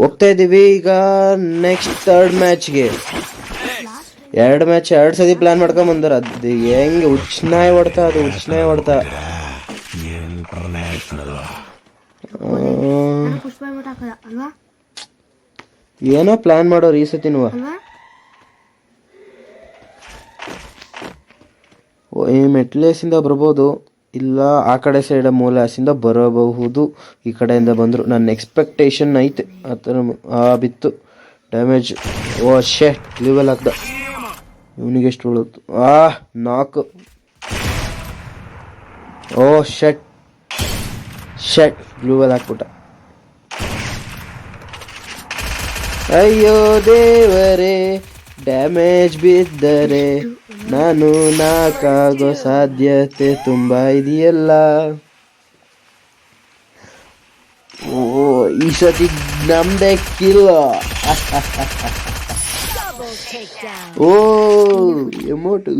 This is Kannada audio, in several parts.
ಹೋಗ್ತಾ ಇದೀವಿ ಈಗ ನೆಕ್ಸ್ಟ್ ಥರ್ಡ್ ಮ್ಯಾಚ್ಗೆ. 2 ಮ್ಯಾಚ್ 2 ಸತಿ ಪ್ಲಾನ್ ಮಾಡ್ಕೊಂಡ್ ಬಂದಾರ. ಅದು ಹೆಂಗೆ ಉಚ್ಚನಾಯಿ ಹೊಡ್ತಾ, ಅದು ಉಚ್ಚನಾಯಿ ಹೊಡ್ತಾ. ಏನೋ ಪ್ಲಾನ್ ಮಾಡೋರು ಈ ಸತಿನೂ. ಈ ಮೆಟ್ಲೇಸಿಂದ ಬರ್ಬೋದು, ಇಲ್ಲ ಆ ಕಡೆ ಸೈಡ್ ಮೂಲಾಸಿಂದ ಬರಬಹುದು. ಈ ಕಡೆಯಿಂದ ಬಂದರು ನನ್ನ ಎಕ್ಸ್ಪೆಕ್ಟೇಷನ್ ಐತೆ. ಆ ಥರ ಬಿತ್ತು ಡ್ಯಾಮೇಜ್. ಓ ಶೆಟ್ ಲಿವೆಲ್ ಹಾಕ್ದ. ಇವನಿಗೆ ಎಷ್ಟು ಉಳಿತು? 4. ಓ ಶೆಟ್ ಲಿವೆಲ್ ಹಾಕ್ಬಿಟ್ಟ. ಅಯ್ಯೋ ದೇವರೇ, ಡ್ಯಾಮೇಜ್ ಬಿದ್ದರೆ ನಾನು ನಾಕಾಗೋ ಸಾಧ್ಯತೆ ತುಂಬಾ ಇದೆಯಲ್ಲ. ಓ ಈ ಸತಿ ನಮ್ದೇ ಕಿಲ್. ಓ ಎಮೋಟು.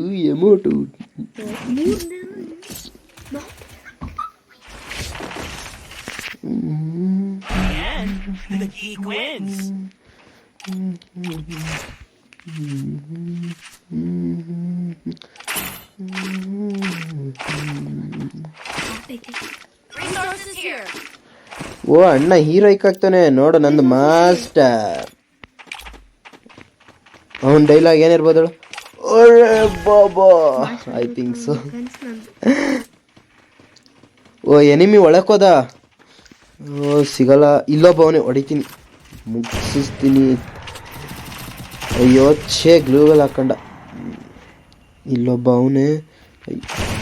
The geek wins. Resources here. ಓ ಅಣ್ಣ ಹೀರೋಯಿಕ್ ಆಗ್ತಾನೆ ನೋಡು, ನಂದು ಮಾಸ್ಟರ್. ಅವನ ಡೈಲಾಗ್ ಏನಿರ್ಬೋದು? ಬಾಬಾ ಐ ಥಿಂಕ್ ಸೊ. ಓ ಎನಿಮಿ ಒಳಕೋದ. ಓ ಸಿಗಲ್ಲ. ಇಲ್ಲೊಬ್ಬ ಅವನೇ, ಹೊಡಿತೀನಿ, ಮುಗಿಸ್ತೀನಿ. ಅಯ್ಯೋ ಗ್ಲೂವಲ್ ಹಾಕೊಂಡ. ಇಲ್ಲೊಬ್ಬ ಅವನೇ,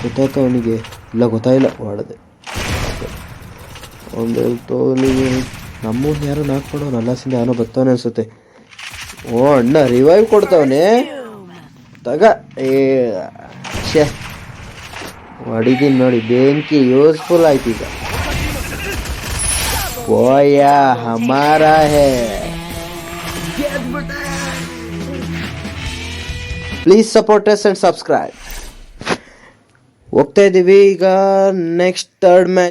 ಗೊತ್ತಾಯ್ತ ಅವನಿಗೆ? ಇಲ್ಲ ಗೊತ್ತಾಯಿಲ್ಲ, ಹೊಡೆದೆ. ಒಂದು ತೋಲಿಗೆ ನಮ್ಮೂರು ಯಾರೋ ನಾಲ್ಕೊಡೋ ನಲ್ಲಾಸಿಂದ ಯಾರೋ ಬರ್ತಾನೆ ಅನ್ಸುತ್ತೆ. ಓ ಅಣ್ಣ ರಿವೈವ್ ಕೊಡ್ತಾವನೆ ತಗ. ಹೊಡಿತೀನಿ ನೋಡಿ, ಬೆಂಕಿ ಯೂಸ್ಫುಲ್ ಆಯ್ತು ಈಗ. ಓಯಾ ಹಮಾರಾ ಹೇ. Please support us and subscribe. ಹೋಗ್ತಾ ಇದೀವಿ ಈಗ ನೆಕ್ಸ್ಟ್ ಥರ್ಡ್ ಮ್ಯಾಚ್.